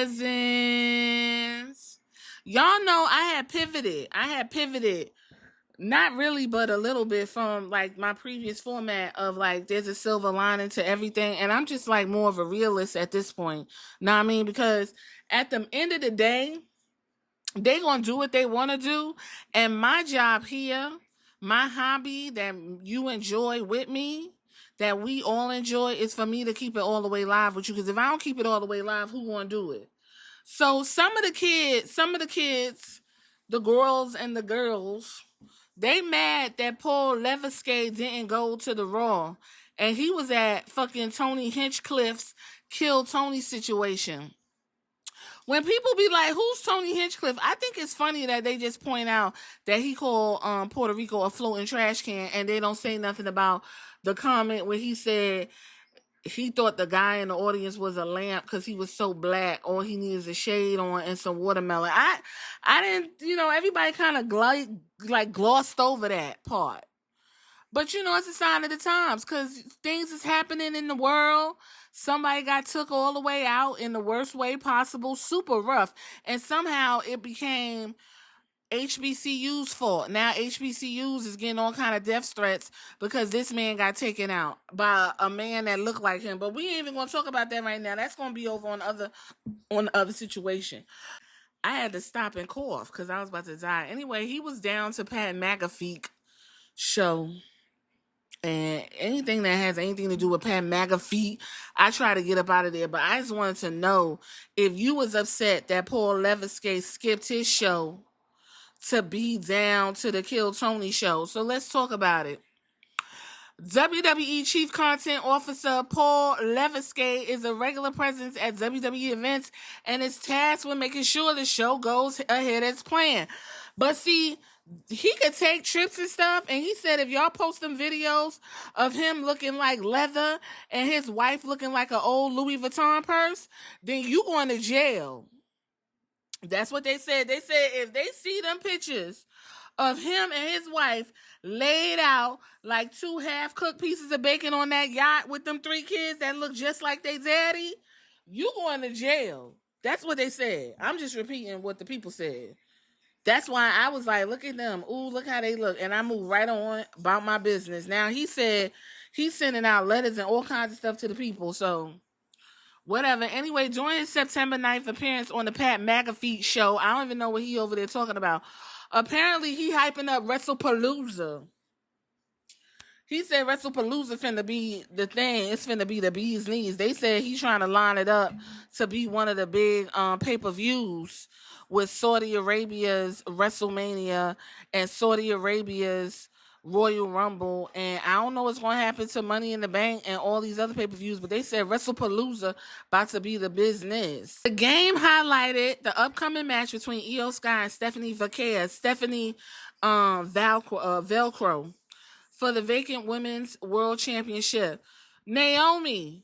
cousins. Y'all know I had pivoted, not really, but a little bit from like my previous format of like there's a silver lining to everything. And I'm just like more of a realist at this point. Know what I mean? Because at the end of the day, they gonna do what they want to do. And my job here, my hobby that you enjoy with me, that we all enjoy, is for me to keep it all the way live with you. Because if I don't keep it all the way live, who gonna do it? So some of the kids, the girls and the girls, they mad that Paul Leviskay didn't go to the Raw, and he was at fucking Tony Hinchcliffe's Kill Tony situation. When people be like, "Who's Tony Hinchcliffe?" I think it's funny that they just point out that he called Puerto Rico a floating trash can, and they don't say nothing about the comment where he said he thought the guy in the audience was a lamp because he was so black. All he needs a shade on and some watermelon. I didn't, everybody kind of glossed over that part. But it's a sign of the times because things is happening in the world. Somebody got took all the way out in the worst way possible, super rough. And somehow it became HBCU's fault. Now HBCUs is getting all kind of death threats because this man got taken out by a man that looked like him. But we ain't even going to talk about that right now. That's going to be over on the other situation. I had to stop and cough because I was about to die. Anyway, he was down to Pat McAfee show. And anything that has anything to do with Pat McAfee, I try to get up out of there. But I just wanted to know if you was upset that Paul Leviskay skipped his show to be down to the Kill Tony show. So let's talk about it. WWE Chief Content Officer Paul Leviskay is a regular presence at WWE events and is tasked with making sure the show goes ahead as planned. But see, he could take trips and stuff, and he said if y'all post them videos of him looking like leather and his wife looking like an old Louis Vuitton purse, then you going to jail. That's what they said. They said if they see them pictures of him and his wife laid out like 2 half-cooked pieces of bacon on that yacht with them 3 kids that look just like they daddy, you going to jail. That's what they said. I'm just repeating what the people said. That's why I was like, look at them. Ooh, look how they look. And I moved right on about my business. Now, he said he's sending out letters and all kinds of stuff to the people. So, whatever. Anyway, during his September 9th appearance on the Pat McAfee show, I don't even know what he over there talking about. Apparently, he hyping up WrestlePalooza. He said WrestlePalooza finna be the thing. It's finna be the bee's knees. They said he's trying to line it up to be one of the big pay-per-views with Saudi Arabia's WrestleMania and Saudi Arabia's Royal Rumble. And I don't know what's going to happen to Money in the Bank and all these other pay-per-views, but they said WrestlePalooza about to be the business. The game highlighted the upcoming match between Io Sky and Stephanie Vaquer, Velcro, for the vacant Women's World Championship. Naomi.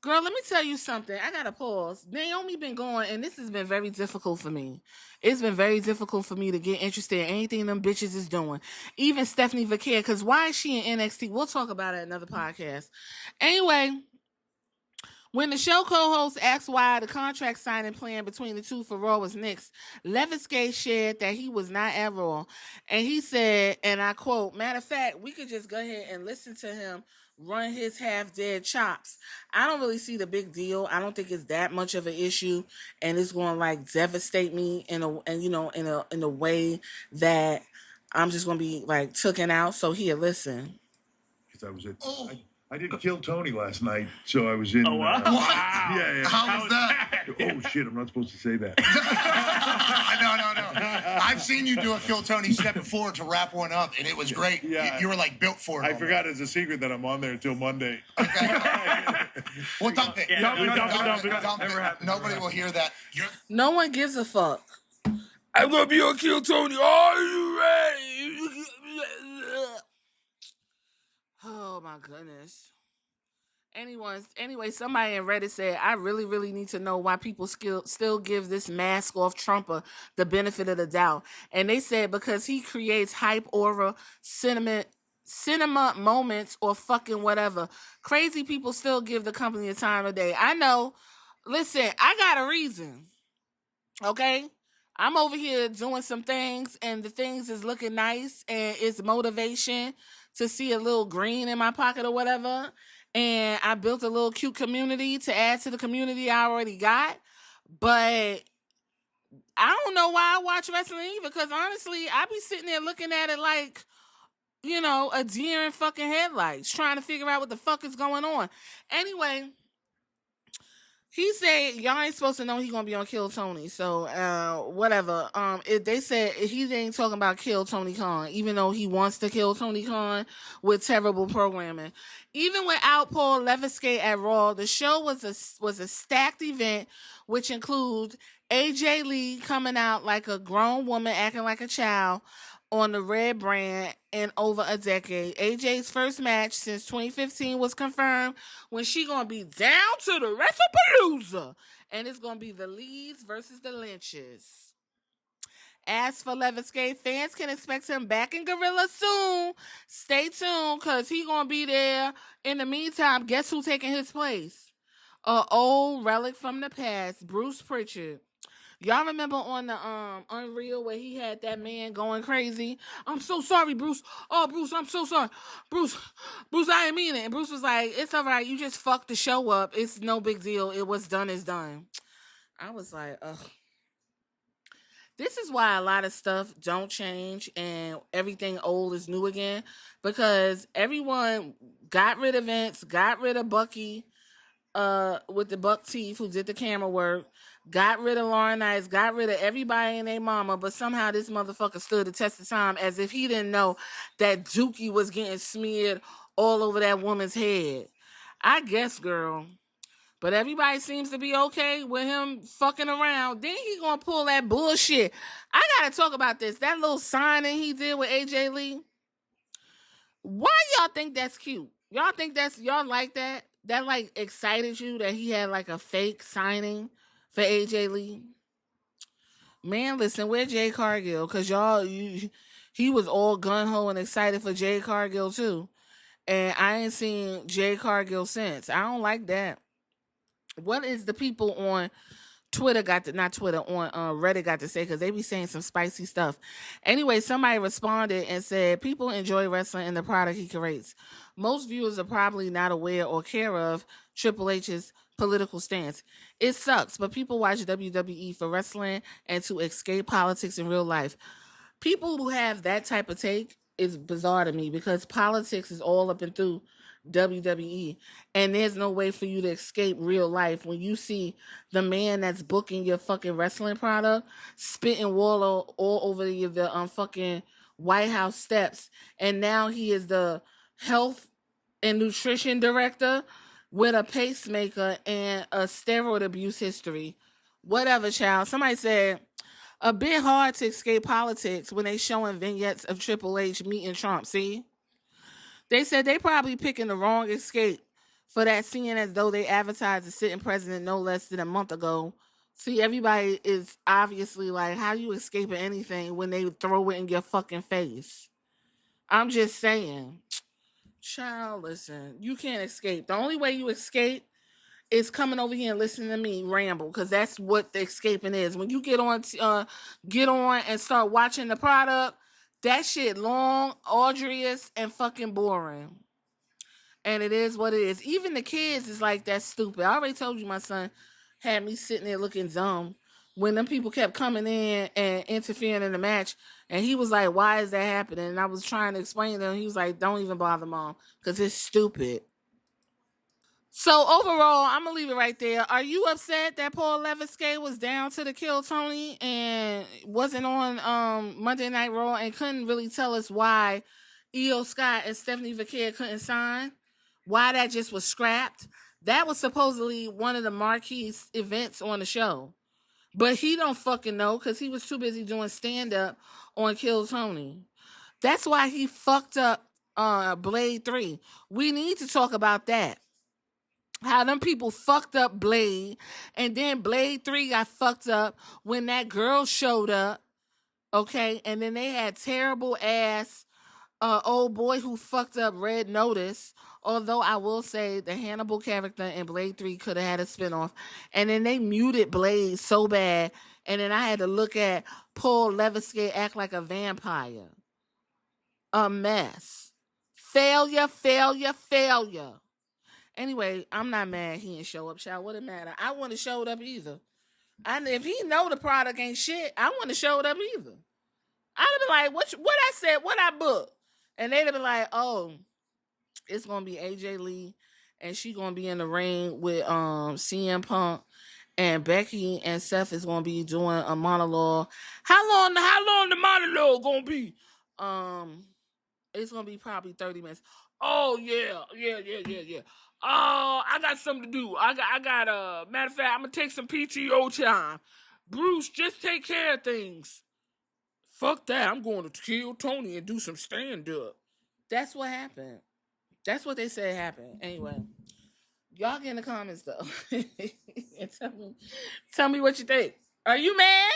Girl, let me tell you something. I gotta pause. Naomi been going, and this has been very difficult for me. It's been very difficult for me to get interested in anything them bitches is doing. Even Stephanie Vaquer, because why is she in NXT? We'll talk about it in another podcast. Anyway, when the show co-host asked why the contract signing plan between the two for Raw was nixed, Leviskay shared that he was not at Raw. And he said, and I quote, matter of fact, we could just go ahead and listen to him run his half-dead chops. I don't really see the big deal. I don't think it's that much of an issue, and it's going to like devastate me in a way that I'm just going to be like taken out. So here, listen. Because I was at. I did Kill Tony last night, so I was in. Oh, wow. What? Yeah. How was that? Oh, shit, I'm not supposed to say that. No. I've seen you do a Kill Tony step before to wrap one up, and it was great. Yeah. You were like built for it. I forgot it's a secret that I'm on there until Monday. Okay. Well, dump it. Yeah, Dump it. Nobody will hear that. No one gives a fuck. I'm going to be on Kill Tony. Are you ready? Oh my goodness. Anyway, somebody in Reddit said, I really, really need to know why people still give this mask off Trumper the benefit of the doubt. And they said because he creates hype aura, cinema moments, or fucking whatever. Crazy people still give the company a time of day. I know Listen, I got a reason. Okay? I'm over here doing some things, and the things is looking nice, and it's motivation to see a little green in my pocket or whatever. And I built a little cute community to add to the community I already got. But I don't know why I watch wrestling either, because honestly, I be sitting there looking at it like, a deer in fucking headlights, trying to figure out what the fuck is going on. Anyway, he said y'all ain't supposed to know he gonna be on Kill Tony, so whatever. They said he ain't talking about Kill Tony Khan, even though he wants to kill Tony Khan with terrible programming. Even without Paul Levesque at Raw, the show was a stacked event, which includes AJ Lee coming out like a grown woman acting like a child on the Red brand in over a decade. AJ's first match since 2015 was confirmed when she gonna be down to the WrestlePalooza, and it's gonna be the Lees versus the Lynches. As for Levesque, fans can expect him back in Gorilla soon. Stay tuned, cause he gonna be there. In the meantime, guess who taking his place? A old relic from the past, Bruce Pritchard. Y'all remember on the Unreal where he had that man going crazy? I'm so sorry, Bruce. Oh, Bruce, I'm so sorry. Bruce, I didn't mean it. And Bruce was like, it's all right. You just fucked the show up. It's no big deal. It was done is done. I was like, ugh. This is why a lot of stuff don't change and everything old is new again, because everyone got rid of Vince, got rid of Bucky, with the buck teeth who did the camera work, got rid of Lauren Nice, got rid of everybody and their mama, but somehow this motherfucker stood the test of time as if he didn't know that Dookie was getting smeared all over that woman's head. I guess, girl. But everybody seems to be okay with him fucking around. Then he gonna pull that bullshit. I gotta talk about this. That little signing he did with AJ Lee. Why y'all think that's cute? Y'all think y'all like that? That like excited you that he had like a fake signing for AJ Lee? Man, listen, where Jay Cargill? Cause he was all gun ho and excited for Jay Cargill too. And I ain't seen Jay Cargill since. I don't like that. What is the people on Twitter on Reddit got to say, because they be saying some spicy stuff. Anyway, somebody responded and said, people enjoy wrestling and the product he creates. Most viewers are probably not aware or care of Triple H's political stance. It sucks, but people watch WWE for wrestling and to escape politics in real life. People who have that type of take is bizarre to me, because politics is all up and through WWE, and there's no way for you to escape real life when you see the man that's booking your fucking wrestling product spitting water all over the fucking White House steps, and now he is the health and nutrition director with a pacemaker and a steroid abuse history. Whatever, child. Somebody said a bit hard to escape politics when they showing vignettes of Triple H meeting Trump. See? They said they probably picking the wrong escape for that, seeing as though they advertised a sitting president no less than a month ago. See, everybody is obviously like, how you escaping anything when they throw it in your fucking face? I'm just saying. Child, listen, you can't escape. The only way you escape is coming over here and listening to me ramble, because that's what the escaping is. When you get on and start watching the product, that shit long, arduous, and fucking boring. And it is what it is. Even the kids is like that stupid. I already told you my son had me sitting there looking dumb when them people kept coming in and interfering in the match. And he was like, why is that happening? And I was trying to explain to him. He was like, don't even bother, Mom, because it's stupid. So overall, I'm going to leave it right there. Are you upset that Paul Levesque was down to the Kill Tony and wasn't on Monday Night Raw and couldn't really tell us why Io Scott and Stephanie Vaquer couldn't sign? Why that just was scrapped? That was supposedly one of the marquee events on the show. But he don't fucking know, because he was too busy doing stand-up on Kill Tony. That's why he fucked up Blade 3. We need to talk about that. How them people fucked up Blade, and then Blade 3 got fucked up when that girl showed up, okay? And then they had terrible ass old boy who fucked up Red Notice Although I will say the Hannibal character in Blade 3 could have had a spinoff. And then they muted Blade so bad. And then I had to look at Paul Levinsky act like a vampire. A mess. Failure, failure, failure. Anyway, I'm not mad he didn't show up, child. What it matter? I wouldn't have showed up either. If he know the product ain't shit, I wouldn't have showed up either. I'd have been like, what I said, what I booked. And they'd have been like, oh, it's gonna be AJ Lee, and she gonna be in the ring with CM Punk, and Becky and Seth is gonna be doing a monologue. How long the monologue gonna be? It's gonna be probably 30 minutes. Oh yeah. Oh, I got something to do. I got matter of fact, I'm gonna take some PTO time. Bruce, just take care of things. Fuck that. I'm going to kill Tony and do some stand-up. That's what happened. That's what they said happened. Anyway, y'all get in the comments though. And tell me what you think. Are you mad?